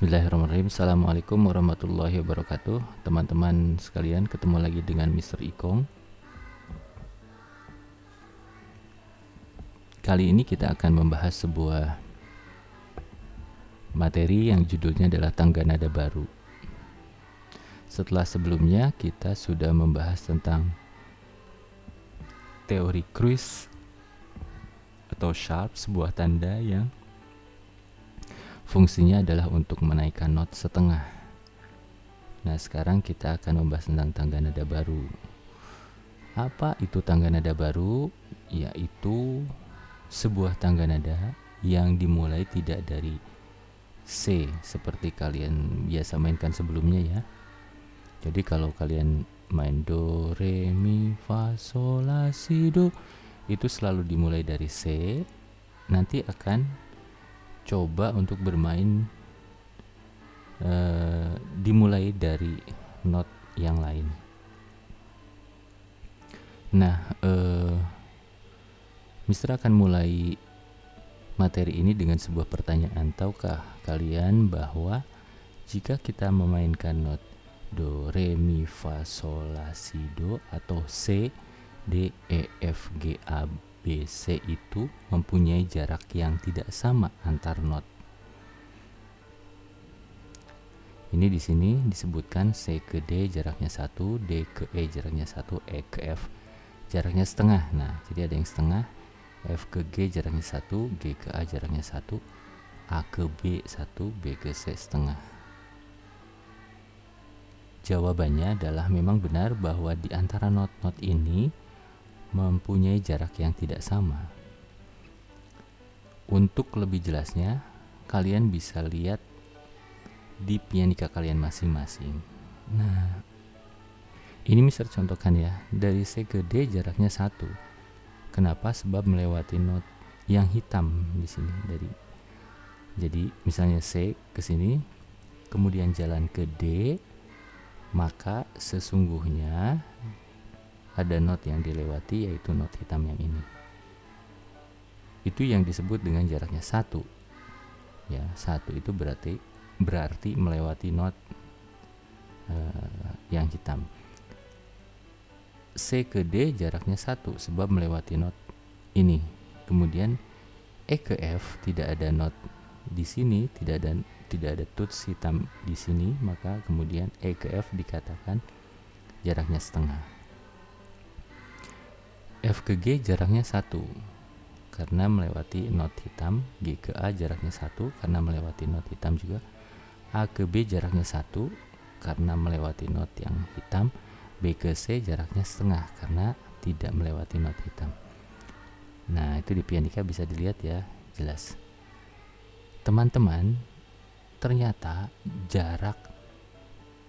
Bismillahirrahmanirrahim. Assalamualaikum warahmatullahi wabarakatuh. Teman-teman sekalian, ketemu lagi dengan Mr. Ikong. Kali ini kita akan membahas sebuah materi yang judulnya adalah tangga nada baru. Setelah sebelumnya kita sudah membahas tentang teori Kruyz atau sharp, sebuah tanda yang fungsinya adalah untuk menaikkan not setengah. Nah, sekarang kita akan membahas tentang tangga nada baru. Apa itu tangga nada baru? Yaitu sebuah tangga nada yang dimulai tidak dari C seperti kalian biasa mainkan sebelumnya ya. Jadi kalau kalian main do, re, mi, fa, sol, la, si, do, itu selalu dimulai dari C. Nanti akan coba untuk bermain dimulai dari not yang lain. Nah, Mister akan mulai materi ini dengan sebuah pertanyaan. Tahukah kalian bahwa jika kita memainkan not do, re, mi, fa, sol, la, si, do atau C, D, E, F, G, A, B, C itu mempunyai jarak yang tidak sama antar not. Ini di sini disebutkan C ke D jaraknya 1, D ke E jaraknya 1, E ke F jaraknya setengah. Nah, jadi ada yang setengah, F ke G jaraknya 1, G ke A jaraknya 1, A ke B 1, B ke C setengah. Jawabannya adalah memang benar bahwa di antara not-not ini mempunyai jarak yang tidak sama. Untuk lebih jelasnya, kalian bisa lihat di pianika kalian masing-masing. Nah, ini Mister contohkan ya, dari C ke D jaraknya 1. Kenapa? Sebab melewati not yang hitam di sini jadi misalnya C ke sini, kemudian jalan ke D, maka sesungguhnya ada not yang dilewati, yaitu not hitam yang ini. Itu yang disebut dengan jaraknya 1. Ya, 1 itu berarti melewati not yang hitam. C ke D jaraknya 1 sebab melewati not ini. Kemudian E ke F tidak ada not di sini, tidak ada tuts hitam di sini, maka kemudian E ke F dikatakan jaraknya setengah. F ke G jaraknya 1 karena melewati not hitam, G ke A jaraknya 1 karena melewati not hitam juga, A ke B jaraknya 1 karena melewati not yang hitam, B ke C jaraknya setengah karena tidak melewati not hitam. Nah, itu di pianika bisa dilihat ya, jelas. Teman-teman, ternyata jarak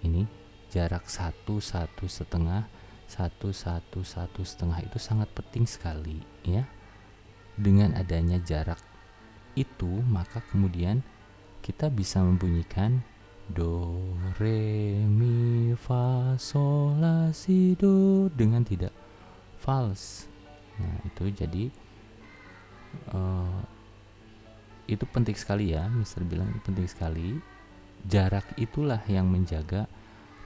ini, jarak 1, 1 setengah, 1, 1, 1 setengah itu sangat penting sekali ya. Dengan adanya jarak itu, maka kemudian kita bisa membunyikan do, re, mi, fa, sol, la, si, do dengan tidak fals. Nah, itu jadi itu penting sekali ya, Mister bilang penting sekali. Jarak itulah yang menjaga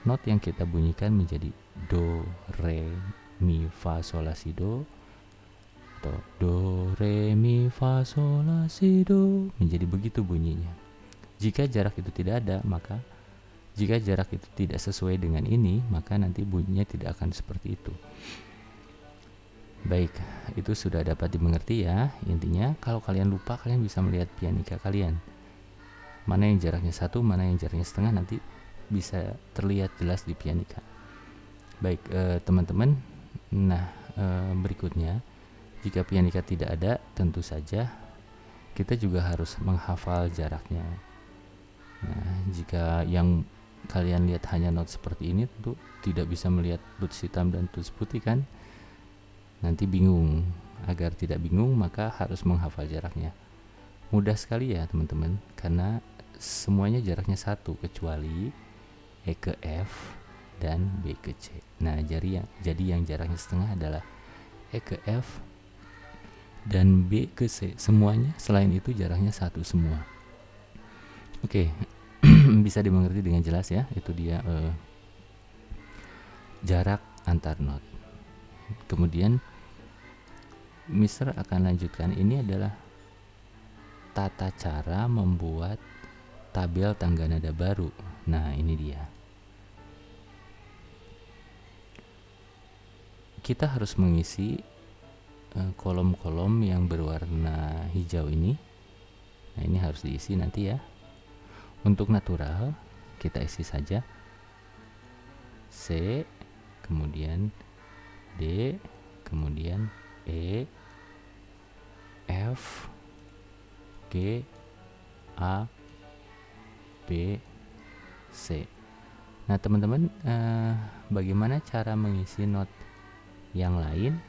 not yang kita bunyikan menjadi do, re, mi, fa, sol, la, si, do, atau do, re, mi, fa, sol, la, si, do, menjadi begitu bunyinya. Jika jarak itu tidak ada, maka jika jarak itu tidak sesuai dengan ini, maka nanti bunyinya tidak akan seperti itu. Baik, itu sudah dapat dimengerti ya. Intinya kalau kalian lupa, kalian bisa melihat pianika kalian, mana yang jaraknya 1, mana yang jaraknya setengah, nanti bisa terlihat jelas di pianika. Baik, teman-teman. Nah, berikutnya, jika pianika tidak ada, tentu saja kita juga harus menghafal jaraknya. Nah, jika yang kalian lihat hanya not seperti ini, tentu tidak bisa melihat tuts hitam dan tuts putih kan? Nanti bingung. Agar tidak bingung, maka harus menghafal jaraknya. Mudah sekali ya teman-teman, karena semuanya jaraknya 1 kecuali E ke F dan B ke C. Nah, jadi yang jaraknya setengah adalah E ke F dan B ke C. Semuanya selain itu jaraknya 1 semua. Oke. bisa dimengerti dengan jelas ya. Itu dia jarak antar not. Kemudian Mister akan lanjutkan, ini adalah tata cara membuat tabel tangga nada baru. Nah, ini dia. Kita harus mengisi kolom-kolom yang berwarna hijau ini. Nah, ini harus diisi nanti ya. Untuk natural kita isi saja C, kemudian D, kemudian E, F, G, A, B, C. Nah, teman-teman, bagaimana cara mengisi not yang lain?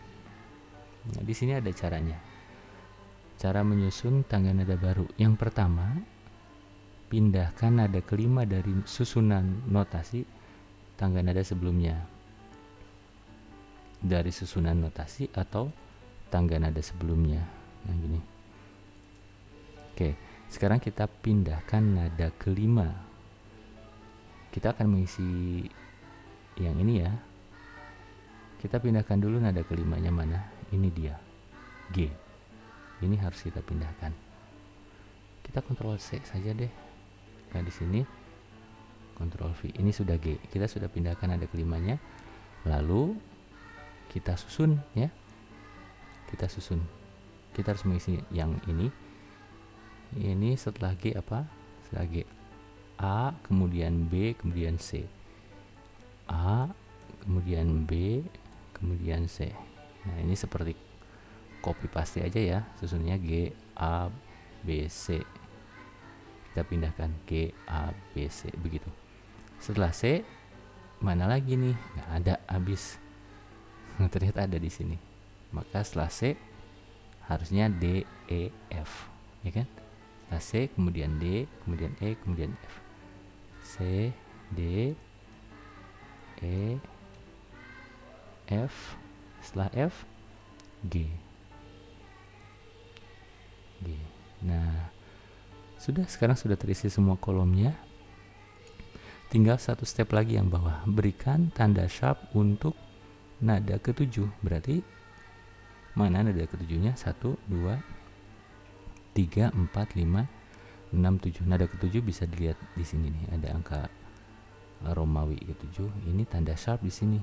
Nah, di sini ada caranya. Cara menyusun tangga nada baru. Yang pertama, pindahkan nada kelima dari susunan notasi tangga nada sebelumnya. Dari susunan notasi atau tangga nada sebelumnya. Nah, gini. Oke, sekarang kita pindahkan nada kelima. Kita akan mengisi yang ini ya. Kita pindahkan dulu nada kelimanya mana? Ini dia, G. Ini harus kita pindahkan. Kita Ctrl C saja deh. Nah, di sini Ctrl V. Ini sudah G. Kita sudah pindahkan nada kelimanya. Lalu kita susun ya. Kita susun. Kita harus mengisi yang ini. Ini setelah G apa? Setelah G A, kemudian B, kemudian C. A, kemudian B, kemudian C. Nah, ini seperti copy paste aja ya, susunnya G A B C. Kita pindahkan G A B C begitu. Setelah C mana lagi nih? Nggak ada, habis. Ternyata ada di sini. Maka setelah C harusnya D E F, ya kan? Setelah C kemudian D, kemudian E, kemudian F. C D E F, setelah F G. G. Nah, sekarang sudah terisi semua kolomnya. Tinggal satu step lagi yang bawah. Berikan tanda sharp untuk nada ketujuh. Berarti mana nada ketujuhnya? 1, 2, 3, 4, 5, 6, 7. Nada ketujuh bisa dilihat di sini nih. Ada angka Romawi ketujuh. Ini tanda sharp di sini.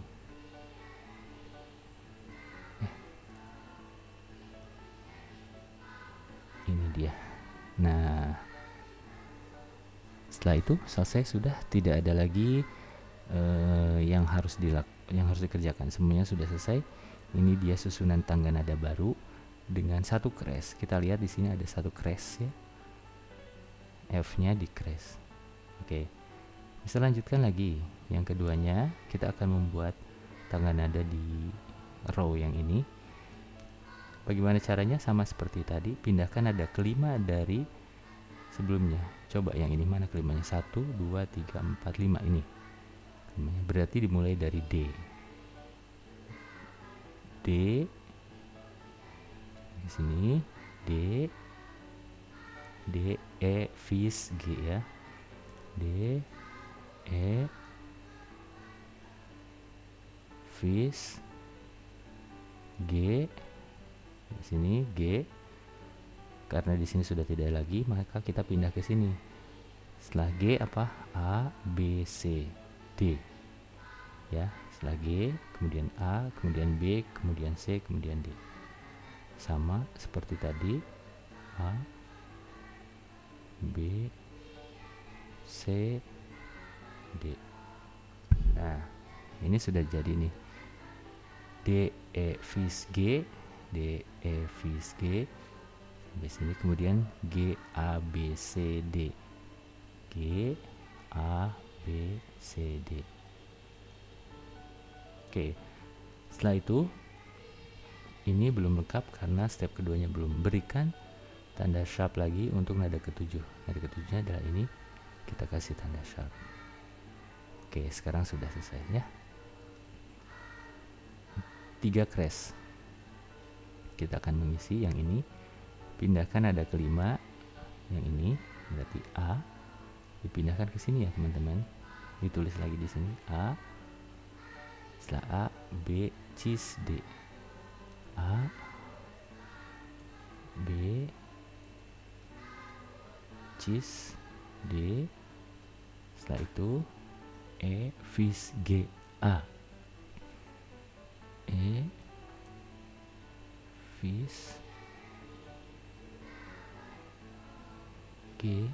Ini dia. Nah, setelah itu selesai, sudah tidak ada lagi yang harus dikerjakan. Semuanya sudah selesai. Ini dia susunan tangga nada baru dengan satu crash. Kita lihat di sini ada satu crash ya. F-nya di crash. Oke. Bisa lanjutkan lagi. Yang keduanya, kita akan membuat tangga nada di row yang ini. Bagaimana caranya? Sama seperti tadi, pindahkan nada kelima dari sebelumnya. Coba yang ini, mana kelimanya? 1, 2, 3, 4, 5 ini. Kelimanya berarti dimulai dari D. D di sini, D E fis G ya. D E fis G. Di sini G. Karena di sini sudah tidak lagi, maka kita pindah ke sini. Setelah G apa? A, B, C, D. Ya, setelah G, kemudian A, kemudian B, kemudian C, kemudian D. Sama seperti tadi. A, B, C, D. Nah, ini sudah jadi nih. D, E, fis G, D, E, fis G. Di sini kemudian G, A, B, C, D. G, A, B, C, D. Oke. Setelah itu ini belum lengkap karena step keduanya belum. Berikan tanda sharp lagi untuk nada ketujuh. Nada ketujuhnya adalah ini. Kita kasih tanda sharp. Oke, sekarang sudah selesai ya. 3 crash. Kita akan mengisi yang ini. Pindahkan nada kelima yang ini, berarti A, dipindahkan ke sini ya teman-teman. Ditulis lagi di sini A, setelah A B cis D, A B cis D, setelah itu E vis G A, E vis G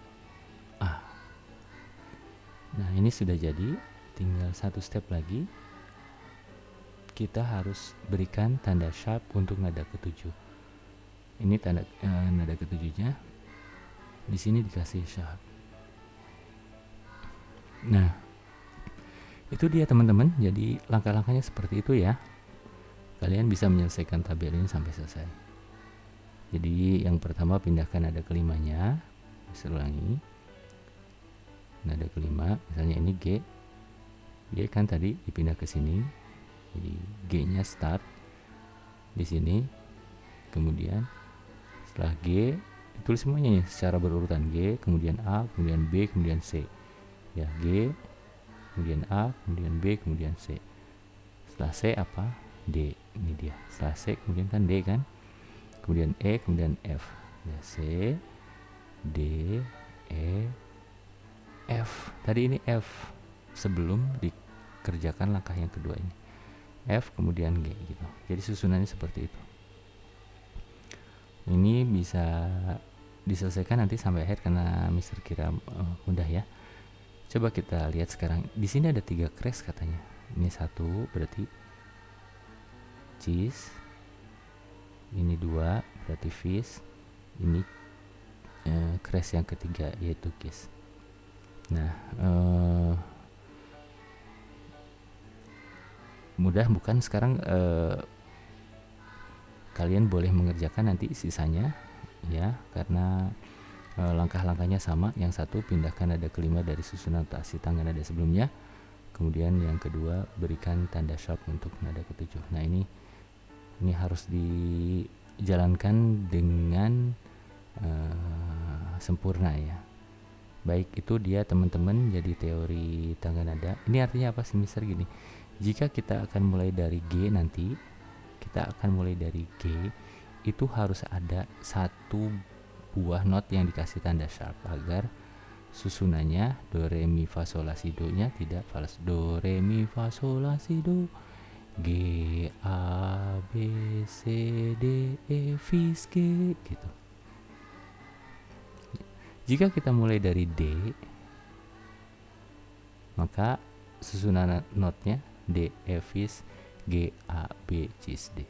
A. Nah ini sudah jadi, tinggal satu step lagi, kita harus berikan tanda sharp untuk nada ketujuh. Ini tanda nada ketujuhnya, di sini dikasih sharp. Nah itu dia teman-teman, jadi langkah-langkahnya seperti itu ya. Kalian bisa menyelesaikan tabel ini sampai selesai. Jadi yang pertama pindahkan nada kelimanya, bisa ulangi. Nada kelima, misalnya ini G, G kan tadi dipindah ke sini, jadi G-nya start di sini, kemudian setelah G ditulis semuanya secara berurutan, G, kemudian A, kemudian B, kemudian C. Ya, G, kemudian A, kemudian B, kemudian C. Setelah C apa? D. Ini dia. Setelah C kemudian kan D kan, kemudian E, kemudian F. Ya, C, D, E, F. Tadi ini F sebelum dikerjakan langkah yang kedua ini. F kemudian G gitu. Jadi susunannya seperti itu. Ini bisa diselesaikan nanti sampai akhir karena Mister kira mudah ya. Coba kita lihat sekarang. Di sini ada 3 crash katanya. Ini 1 berarti cis. Ini 2 berarti vis. Ini crash yang ketiga yaitu kiss. Nah, mudah bukan? Sekarang kalian boleh mengerjakan nanti sisanya ya, karena langkah-langkahnya sama. Yang satu pindahkan nada kelima dari susunan notasi tangga nada sebelumnya, kemudian yang kedua berikan tanda sharp untuk nada ketujuh. Nah ini harus dijalankan dengan sempurna ya. Baik, itu dia teman-teman, jadi teori tangga nada. Ini artinya apa sih Mister gini, jika kita akan mulai dari G nanti, kita akan mulai dari G, itu harus ada satu buah not yang dikasih tanda sharp agar susunannya do re mi fa sol la si do nya tidak fals. Do re mi fa sol la si do, G A B C D E vis G gitu. Jika kita mulai dari D, maka susunan notnya D, E vis, G, A, B, cis, D.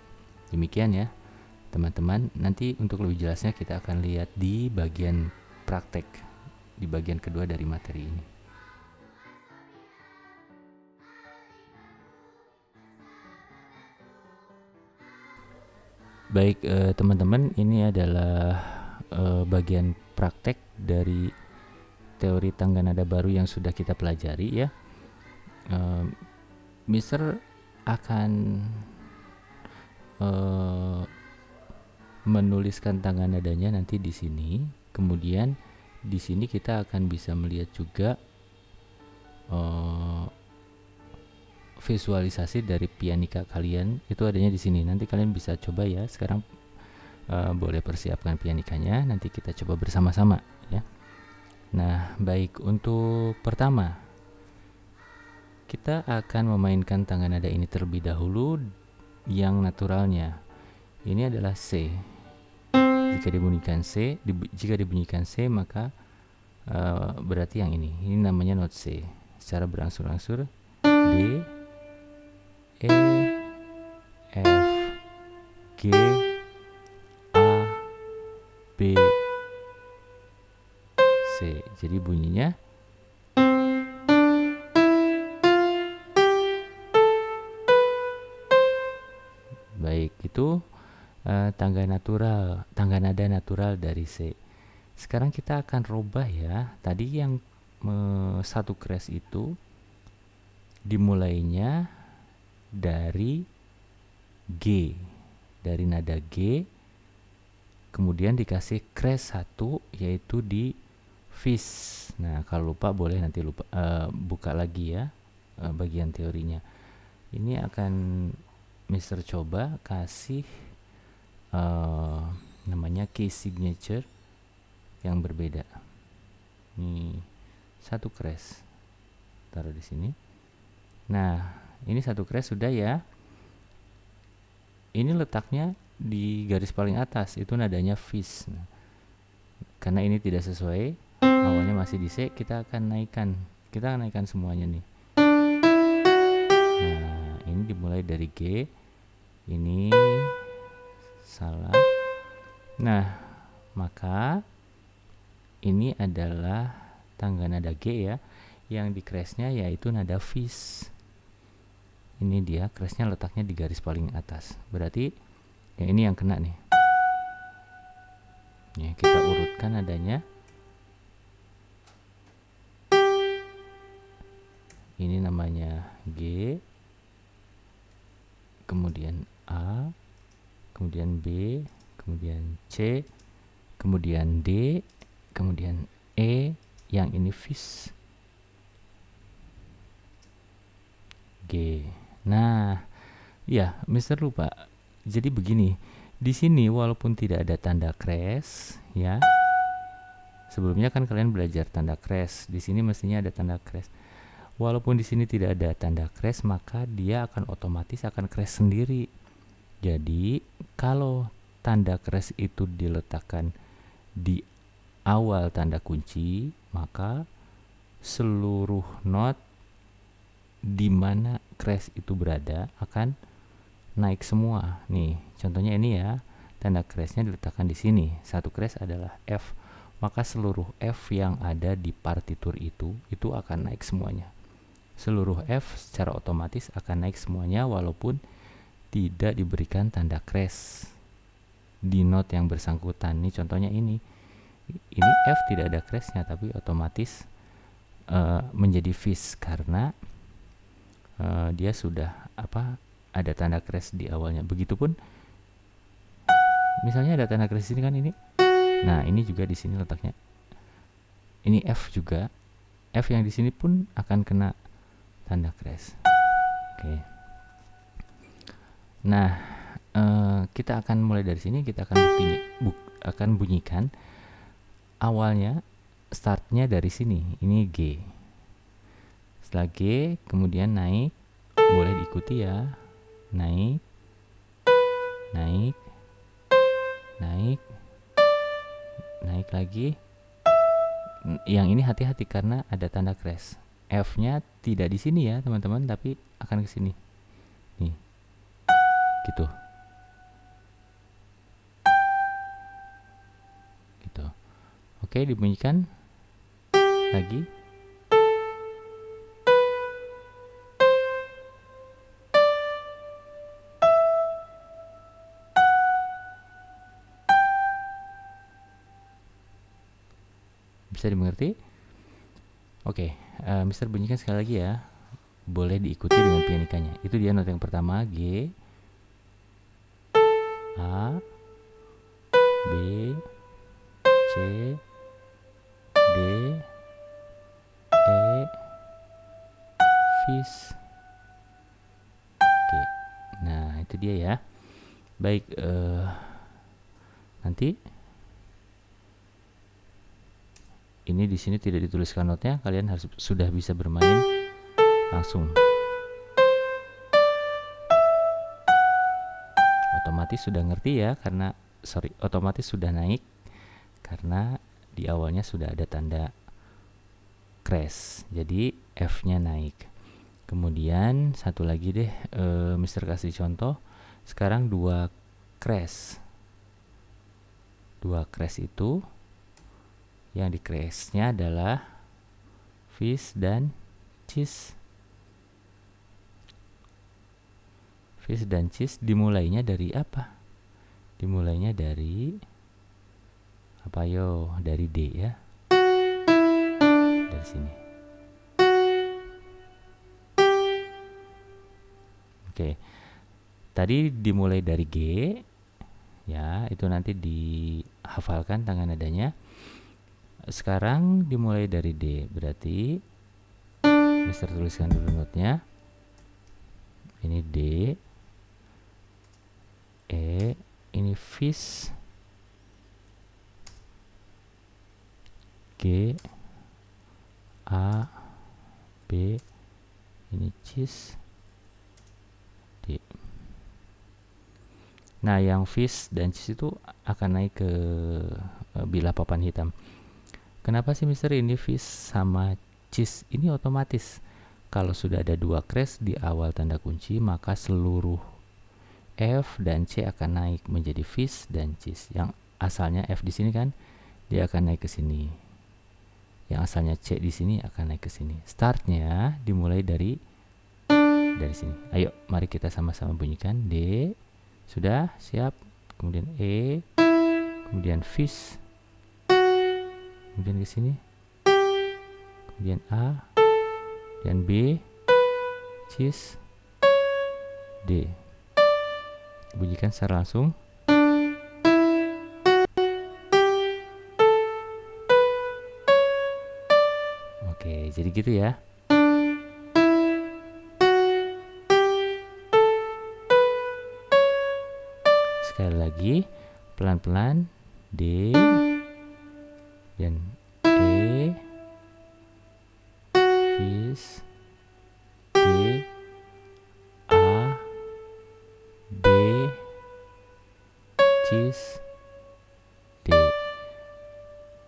Demikian ya teman-teman. Nanti untuk lebih jelasnya kita akan lihat di bagian praktek, di bagian kedua dari materi ini. Baik teman-teman, ini adalah bagian praktek dari teori tangga nada baru yang sudah kita pelajari ya. Mister akan menuliskan tangga nadanya nanti di sini. Kemudian di sini kita akan bisa melihat juga visualisasi dari pianika kalian, itu adanya di sini. Nanti kalian bisa coba ya. Sekarang boleh persiapkan pianikanya, nanti kita coba bersama-sama ya. Nah, baik, untuk pertama kita akan memainkan tangga nada ini terlebih dahulu yang naturalnya. Ini adalah C. Jika dibunyikan C, maka berarti yang ini namanya not C. Secara berangsur-angsur D, E, F, G, A, B, C. Jadi bunyinya baik, itu tangga nada natural dari C. Sekarang kita akan rubah ya. Tadi yang satu crash itu dimulainya dari G, dari nada G, kemudian dikasih crash 1 yaitu di fish. Nah, kalau lupa boleh nanti buka lagi ya bagian teorinya. Ini akan Mister coba kasih namanya key signature yang berbeda. Nih, satu crash. Taruh di sini. Nah, ini satu crash sudah ya. Ini letaknya di garis paling atas, itu nadanya fish. Nah, karena ini tidak sesuai, awalnya masih di C, kita akan naikkan semuanya nih. Nah, ini dimulai dari G, ini salah. Nah, maka ini adalah tangga nada G ya, yang di crashnya yaitu nada fish. Ini dia crashnya letaknya di garis paling atas, berarti yang ini yang kena nih. Ya, kita urutkan nadanya. Ini namanya G, kemudian A, kemudian B, kemudian C, kemudian D, kemudian E, yang ini fish. G. Nah, ya, Mister lupa. Jadi begini, di sini walaupun tidak ada tanda crash, ya. Sebelumnya kan kalian belajar tanda crash. Di sini mestinya ada tanda crash. Walaupun di sini tidak ada tanda crash, maka dia akan otomatis akan crash sendiri. Jadi, kalau tanda crash itu diletakkan di awal tanda kunci, maka seluruh not di mana crash itu berada akan naik semua. Nih, contohnya ini ya. Tanda crashnya diletakkan di sini. Satu crash adalah F. Maka seluruh F yang ada di partitur itu akan naik semuanya. Seluruh F secara otomatis akan naik semuanya walaupun tidak diberikan tanda crash di not yang bersangkutan. Nih contohnya ini. Ini F tidak ada crashnya tapi otomatis menjadi fish karena dia sudah ada tanda crash di awalnya. Begitupun misalnya ada tanda crash ini kan ini. Nah, ini juga di sini letaknya. Ini F juga. F yang di sini pun akan kena tanda crash. Oke. Nah, kita akan mulai dari sini, kita akan bunyikan awalnya startnya dari sini. Ini G. Setelah G kemudian naik, boleh diikuti ya, naik, naik, naik, naik lagi. Yang ini hati-hati karena ada tanda crash. F-nya tidak di sini ya teman-teman, tapi akan ke sini. Nih, gitu, gitu. Oke, dibunyikan lagi. Bisa dimengerti? Oke, Mister bunyikan sekali lagi ya. Boleh diikuti dengan pianikanya. Itu dia not yang pertama, G, A, B, C, D, E, fish, G. Nah, itu dia ya. Baik, nanti ini di sini tidak dituliskan notnya, kalian harus sudah bisa bermain langsung. Otomatis sudah ngerti ya, karena otomatis sudah naik karena di awalnya sudah ada tanda crash. Jadi F-nya naik. Kemudian satu lagi deh, Mister kasih contoh. Sekarang dua crash. Dua crash itu yang di crashnya adalah fish dan cheese. Fish dan cheese dimulainya dari apa? Dimulainya dari apa yo? Dari D ya. Dari sini. Oke. Tadi dimulai dari G. Ya, itu nanti dihafalkan tangan nadanya. sekarang dimulai dari D, berarti Mister tuliskan dulu notnya. Ini D, E, ini fish, G, A, B, ini cheese, D. Nah, yang fish dan cheese itu akan naik ke bilah papan hitam. Kenapa sih Mister ini fish sama cheese? Ini otomatis. Kalau sudah ada 2 crash di awal tanda kunci, maka seluruh F dan C akan naik menjadi fish dan cheese. Yang asalnya F di sini kan, dia akan naik ke sini. Yang asalnya C di sini akan naik ke sini. Startnya dimulai dari sini. Ayo, mari kita sama-sama bunyikan. D, sudah siap. Kemudian E, kemudian fish, kemudian ke sini, kemudian A, dan B, cheese, D. Bunyikan secara langsung. Oke, jadi gitu ya. Sekali lagi, pelan-pelan. D, dan E, fish, D, A, B, cheese, D.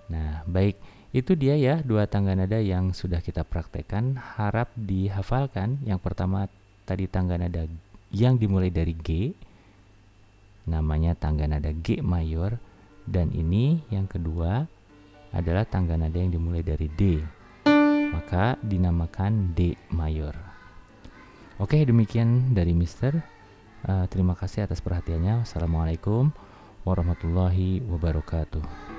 Nah, baik, itu dia ya 2 tangga nada yang sudah kita praktekkan. Harap dihafalkan. Yang pertama tadi tangga nada yang dimulai dari G, namanya tangga nada G mayor, dan ini yang kedua adalah tangga nada yang dimulai dari D, maka dinamakan D mayor. Oke, demikian dari Mister. Terima kasih atas perhatiannya. Wassalamualaikum warahmatullahi wabarakatuh.